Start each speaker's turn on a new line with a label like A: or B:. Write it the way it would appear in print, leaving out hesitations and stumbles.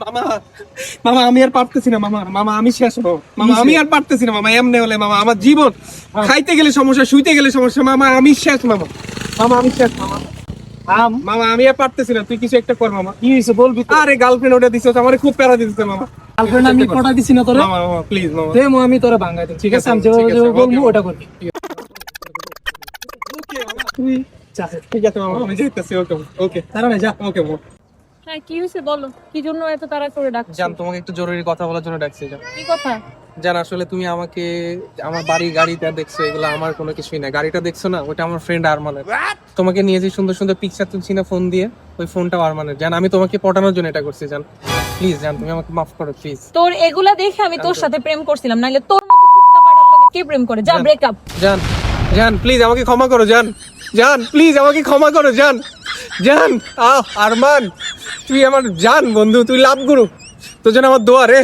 A: মামা মামা আমি আর পারতেছি না মামা, মামা আমি শেষ মামা, মামা আমি আর পারতেছি না মামা, এমনি হলে মামা আমার জীবন, খাইতে গেলে সমস্যা, শুইতে গেলে সমস্যা, মামা আমি শেষ মামা, মামা আমি শেষ মামা, মামা আমি আর পারতেছি না, তুই কিছু একটা কর মামা।
B: কি হয়েছে বলবি তো?
A: আরে গার্লফ্রেন্ড ওটা দিছিস, আমার খুব প্যারা দিতেছে মামা।
B: গার্লফ্রেন্ড আমি পটা দিছি না তোরে?
A: মামা মামা প্লিজ মামা,
B: দে আমি তোরে ভাঙাই দেব, ঠিক আছে? আমি যেভাবে
A: ঠিক আছে,
B: যেভাবে বলবো
A: okay,
B: ওটা করবি।
A: ওকে মামা,
B: তুই যা,
A: ঠিক আছে মামা, আমি যাইতেছি। ওকে ওকে
B: তারা না যা।
A: ওকে মামা।
C: হ্যাঁ কি হয়েছে বলো, কি জন্য এত তাড়া করে ডাকছো?
A: জান তোমাকে একটু জরুরি কথা বলার জন্য ডাকছি জান।
C: কি কথা?
A: জান আসলে তুমি আমাকে আমার বাড়ি গাড়িটা দেখছো, এগুলো আমার কোনো কিছুই না, গাড়িটা দেখছো না, ওটা আমার ফ্রেন্ড আরমানের। তোমাকে নিয়ে যে সুন্দর সুন্দর পিকচার তুলছি না ফোন দিয়ে, ওই ফোনটাও আরমানের। জান আমি তোমাকে পটানোর জন্য এটা করছি জান, প্লিজ জান তুমি আমাকে মাফ করো প্লিজ।
C: তোর এগুলা দেখে আমি তোর সাথে প্রেম করছিলাম, নাইলে তোর মতো কুত্তা পাড়ার লগে কে প্রেম করে? যা ব্রেকআপ।
A: জান জান প্লিজ আমাকে ক্ষমা করো জান, জান প্লিজ আমাকে ক্ষমা করো জান, জান আরমান তুই আমার জান বন্ধু, তুই লাভ গুরু, তোর জন্য আমার দোয়া রে।